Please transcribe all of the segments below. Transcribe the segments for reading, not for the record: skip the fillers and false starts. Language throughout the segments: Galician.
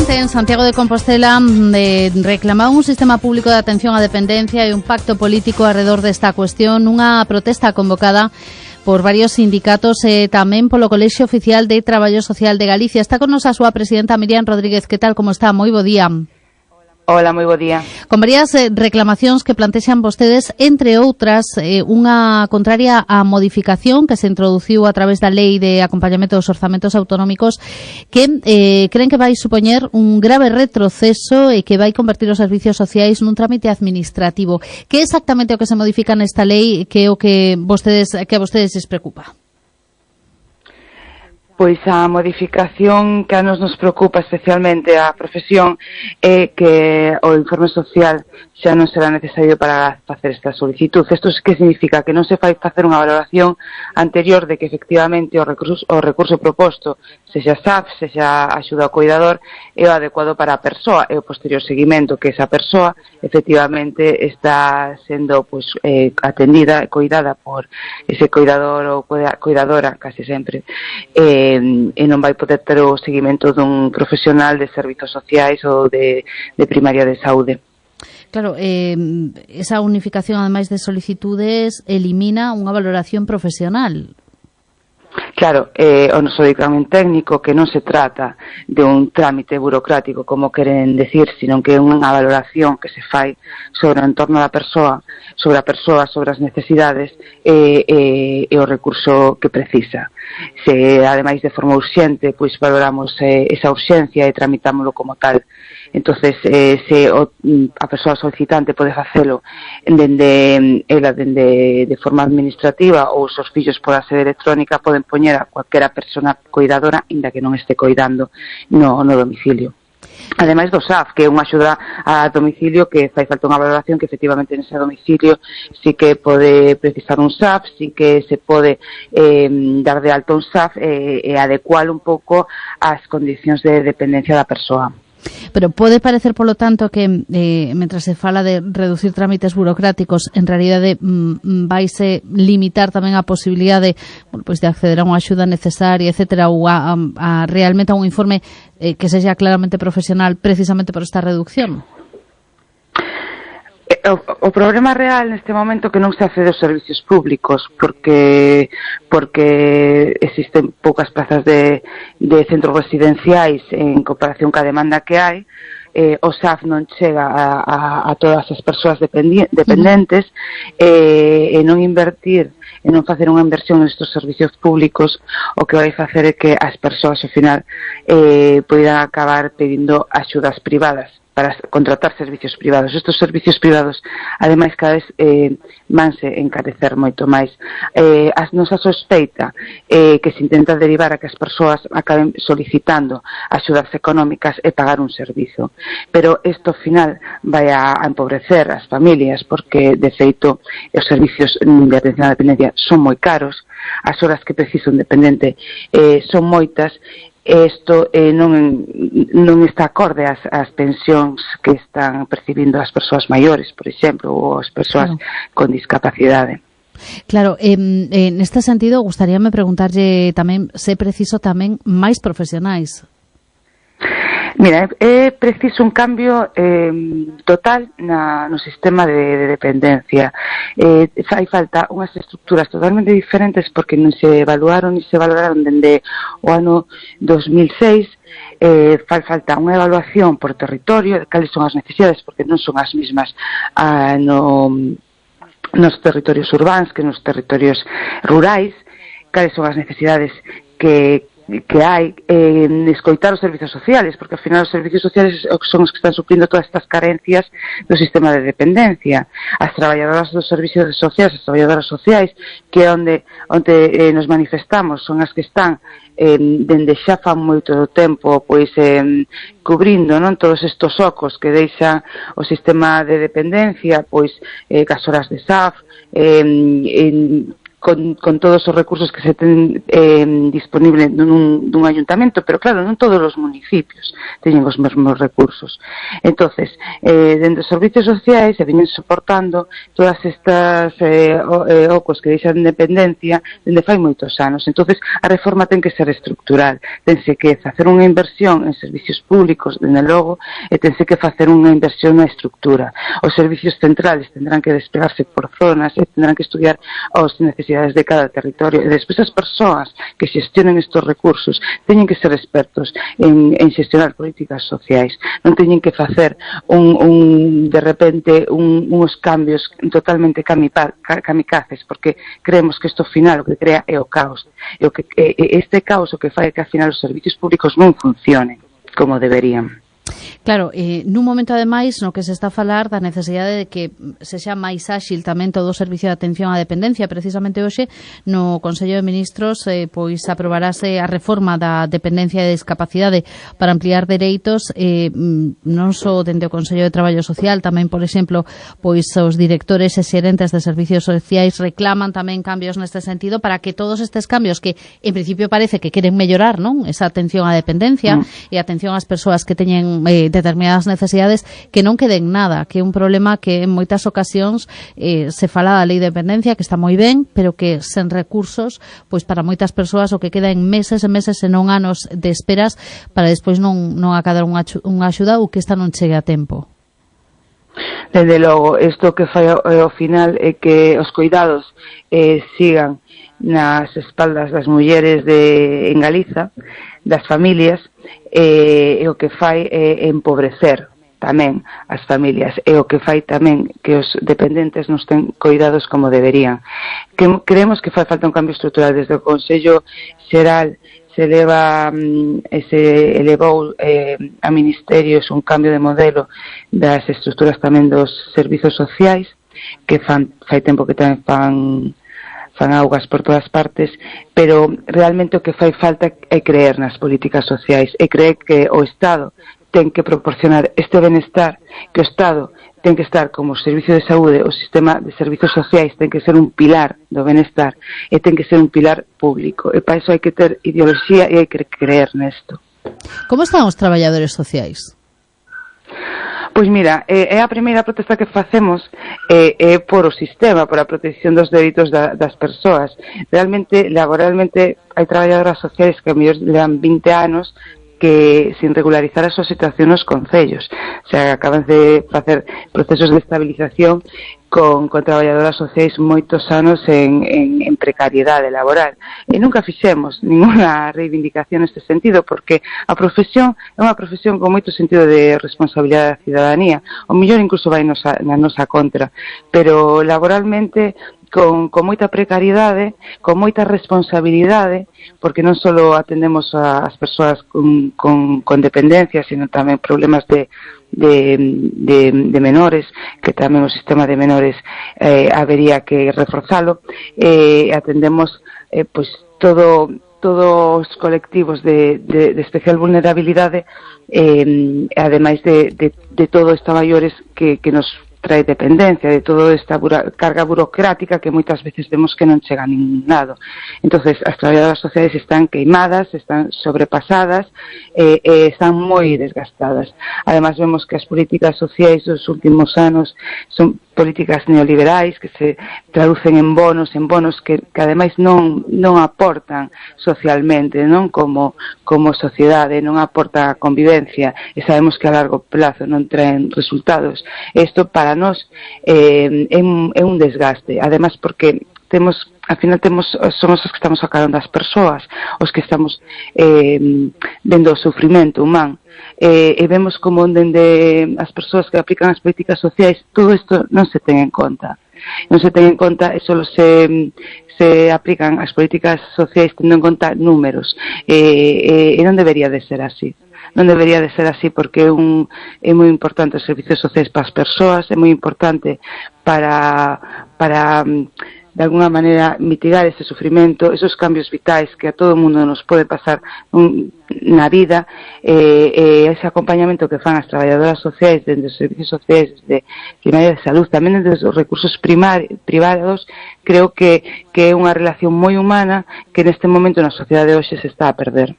xente en Santiago de Compostela reclamaba un sistema público de atención á dependencia e un pacto político alrededor desta cuestión, unha protesta convocada por varios sindicatos e tamén polo Colexio Oficial de Traballo Social de Galicia. Está con nos a súa presidenta Miriam Rodríguez. Que tal, como está? Moi bo día. Hola, moi bo día. Con varias reclamacións que plantexan vostedes, entre outras, unha contraria á modificación que se introduciu a través da Lei de Acompañamento dos Orzamentos Autonómicos, que creen que vai supoñer un grave retroceso e que vai convertir os servicios sociais nun trámite administrativo. Que é exactamente o que se modifica nesta lei, que é o que a vostedes les preocupa? Pois a modificación que a nos preocupa especialmente a profesión é que o informe social xa non será necesario para facer esta solicitud. Isto que significa que non se fai facer unha valoración anterior de que efectivamente o recurso proposto, sexa SAF, sexa axuda ao cuidador, é o adecuado para a persoa e o posterior seguimento que esa persoa efectivamente está sendo atendida e cuidada por ese cuidador ou cuidadora casi sempre, e non vai poder ter o seguimento dun profesional de servizos sociais ou de primaria de saúde. Claro, esa unificación, ademais de solicitudes, elimina unha valoración profesional. Claro, o noso dictamen técnico, que non se trata de un trámite burocrático, como queren decir, sino que é unha valoración que se fai sobre o entorno da persoa, sobre as necesidades e o recurso que precisa. Se, ademais de forma urxente, pois valoramos esa urxencia e tramitámoslo como tal. Entonces, se a persoa solicitante pode facelo dende de forma administrativa ou os seus fillos pola sede electrónica, poden poñer a cualquera persona cuidadora, inda que non este coidando no domicilio. Ademais do SAF, que é unha axuda a domicilio que fai falta unha valoración que efectivamente nese domicilio sí que pode precisar un SAF, sí que se pode dar de alta un SAF e adecuar un pouco ás condicións de dependencia da persoa. Pero pode parecer, polo tanto, que mentras se fala de reducir trámites burocráticos, en realidade vaise limitar tamén a posibilidade de acceder a unha axuda necesaria, etcétera, ou a realmente a un informe que sexa claramente profesional, precisamente por esta reducción? O problema real neste momento que non se accede aos servicios públicos porque existen poucas plazas de centros residenciais en comparación ca demanda que hai. O SAF non chega a todas as persoas dependentes e non invertir e non facer unha inversión nestes servicios públicos o que vai facer é que as persoas ao final poidan acabar pedindo axudas privadas para contratar servicios privados. Estes servicios privados, ademais, cada vez vanse encarecer moito máis. Non se sospeita que se intenta derivar a que as persoas acaben solicitando axudas económicas e pagar un servizo. Pero isto, ao final, vai a empobrecer as familias, porque, de feito, os servicios de atención á dependencia son moi caros, as horas que precisa un dependente son moitas. Isto non está acorde ás pensións que están percibindo as persoas maiores, por exemplo, ou as persoas con discapacidade. Claro, neste sentido, gustaríame preguntarlle tamén se é preciso tamén máis profesionais. Mira, é preciso un cambio total no sistema de dependencia. Fai falta unhas estructuras totalmente diferentes porque non se evaluaron dende o ano 2006. Fai falta unha evaluación por territorio de cales son as necesidades, porque non son as mesmas nos territorios urbanos que nos territorios rurais, cales son as necesidades que hai, escoitar os servizos sociales, porque ao final os servizos sociales son os que están suplindo todas estas carencias do sistema de dependencia. As traballadoras dos servizos sociais, as traballadoras sociais, que é onde nos manifestamos, son as que están dende xa fan moito tempo cubrindo, non, todos estes ocos que deixa o sistema de dependencia, cas horas de SAF, con todos os recursos que se ten disponible dun ayuntamento, pero claro, non todos os municipios teñen os mesmos recursos. Entonces, dentro dos servicios sociais se veñen soportando todas estas ocos que deixan de dependencia dende fai moitos anos. Entonces, a reforma ten que ser estructural, tense que facer unha inversión en servicios públicos, dende logo, e tense que facer unha inversión na estructura. Os servicios centrales tendrán que desplegarse por zonas e tendrán que estudiar as necesidades de cada territorio, e despois as persoas que xestionen estes recursos teñen que ser expertos en xestionar políticas sociais, non teñen que facer de repente uns cambios totalmente kamikazes, porque creemos que isto ao final o que crea é o caos, e este caos o que fai é que ao final os servicios públicos non funcionen como deberían. Claro, nun momento ademais no que se está a falar da necesidade de que se xa máis áxil tamén todo o servicio de atención á dependencia. Precisamente hoxe no Consello de Ministros pois aprobarase a reforma da dependencia e discapacidade para ampliar dereitos, non só dende o Consello de Traballo Social, tamén, por exemplo, pois os directores e xerentes de servicios sociais reclaman tamén cambios neste sentido para que todos estes cambios que en principio parece que queren mellorar, non? Esa atención á dependencia e atención ás persoas que teñen determinadas necesidades, que non queden nada, que é un problema que en moitas ocasións se fala da lei de dependencia, que está moi ben, pero que sen recursos, pois para moitas persoas o que queda en meses e meses e non anos de esperas para despois non acadar unha axuda ou que esta non chegue a tempo. Desde logo, isto que fai ao final é que os cuidados sigan nas espaldas das mulleres en Galiza, das familias, e o que fai é empobrecer tamén as familias, e o que fai tamén que os dependentes non ten cuidados como deberían. Creemos que fai falta un cambio estrutural. Desde o Consello Xeral se elevou a ministerios un cambio de modelo das estruturas tamén dos servizos sociais, que fai tempo que tamén fan augas por todas partes, pero realmente o que fai falta é creer nas políticas sociais, e creer que o Estado ten que proporcionar este benestar, que o Estado ten que estar como o servicio de saúde, o sistema de servicios sociais ten que ser un pilar do benestar e ten que ser un pilar público, e para iso hai que ter ideoloxía e hai que creer nesto. Como están os traballadores sociais? Pois mira, é a primeira protesta que facemos é por o sistema, por a protección dos dereitos das persoas. Realmente, laboralmente, hai traballadoras sociais que a mellor levan 20 anos que sin regularizar a súa situación nos concellos. O sea, acaban de facer procesos de estabilización con traballadoras sociais moitos anos en precariedade laboral. E nunca fixemos ninguna reivindicación neste sentido, porque a profesión é unha profesión con moito sentido de responsabilidade da cidadanía. O mellor incluso vai na nosa contra, pero laboralmente con moita precariedade, con moita responsabilidade, porque non só atendemos as persoas con dependencia, sino tamén problemas de menores, que tamén o sistema de menores habería que reforzalo, atendemos pois todos os colectivos de especial vulnerabilidade, ademais de todo estes maiores que nos trae dependencia, de toda esta carga burocrática que moitas veces vemos que non chega a ningún lado. Entonces, as traballadoras sociais están queimadas, están sobrepasadas e están moi desgastadas. Ademais, vemos que as políticas sociais dos últimos anos son políticas neoliberais que se traducen en bonos que ademais non aportan socialmente, non como sociedade, non aporta convivencia, e sabemos que a largo plazo non traen resultados. Isto para nós é un desgaste, ademais porque somos os que estamos a carón das persoas, os que estamos vendo o sufrimento humano, e vemos como dende as persoas que aplican as políticas sociais todo isto non se ten en conta. Non se ten en conta, e só se aplican as políticas sociais tendo en conta números, e non debería de ser así. Non debería de ser así, porque é moi importante os servicios sociais para as persoas, é moi importante para de alguna maneira mitigar ese sufrimento, esos cambios vitais que a todo o mundo nos pode pasar na vida, ese acompañamento que fan as traballadoras sociais dende os servicios sociais de primaria de salud, tamén dende os recursos privados, creo que é unha relación moi humana que neste momento na sociedade de hoxe se está a perder.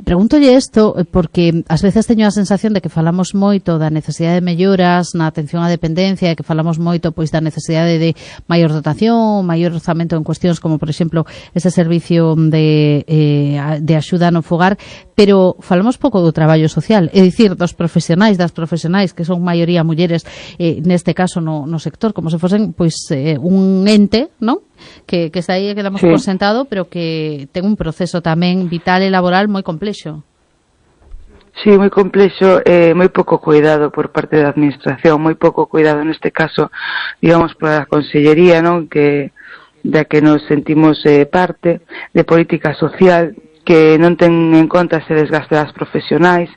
Pregúntolle isto porque ás veces teño a sensación de que falamos moito da necesidade de melloras na atención á dependencia e que falamos moito pois da necesidade de maior dotación, maior orzamento en cuestións como, por exemplo, ese servicio de axuda no fogar, pero falamos pouco do traballo social, é dicir, das profesionais que son maioría mulleres, neste caso no sector, como se fosen pois un ente, non? Que está aí e que damos por sentado, pero que ten un proceso tamén vital e laboral moi complexo. Sí, moi complexo, moi pouco cuidado por parte da administración, moi pouco cuidado neste caso, digamos, por a Consellería, non? Da que nos sentimos parte de política social, que non ten en conta ese desgaste das profesionais,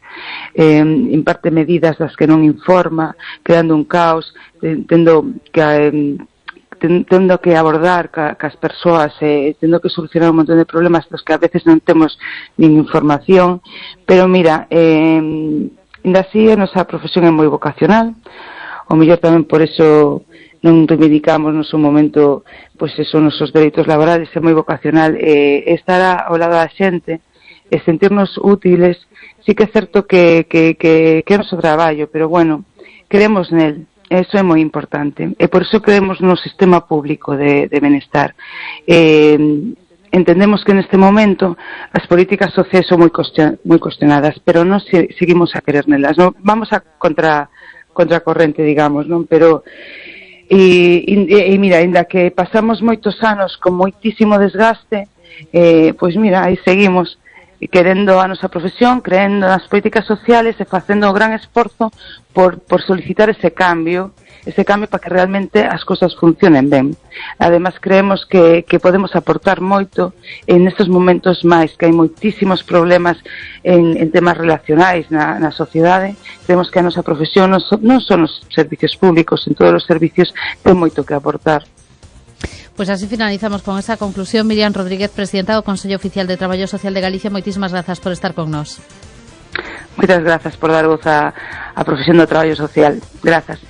imparte medidas das que non informa, creando un caos, tendo que abordar cas persoas, tendo que solucionar un montón de problemas dos que a veces non temos nin información, pero mira, ainda así a nosa profesión é moi vocacional, o mellor tamén por eso non reivindicamos no seu momento pois eso, nosos dereitos laborales, é moi vocacional, estar ao lado da xente e sentirnos útiles. Sí que é certo que é o noso traballo, pero bueno, creemos nel. Eso é moi importante e por iso creemos no sistema público de benestar. Entendemos que neste momento as políticas sociais son moi cuestionadas, pero non seguimos a querer nelas, non vamos a contracorrente, digamos, non? Pero mira, ainda que pasamos moitos anos con moitísimo desgaste, pois mira, aí seguimos querendo a nosa profesión, creendo nas políticas sociales e facendo o gran esforzo por solicitar ese cambio para que realmente as cousas funcionen ben. Ademais, creemos que podemos aportar moito en estes momentos máis, que hai moitísimos problemas en temas relacionais na sociedade. Creemos que a nosa profesión non son os servicios públicos, en todos os servicios ten moito que aportar. Pues así finalizamos con esa conclusión. Miriam Rodríguez, presidenta do Consello Oficial de Traballo Social de Galicia, moitísimas grazas por estar con nós. Moitas grazas por dar voz á profesión do traballo social. Grazas.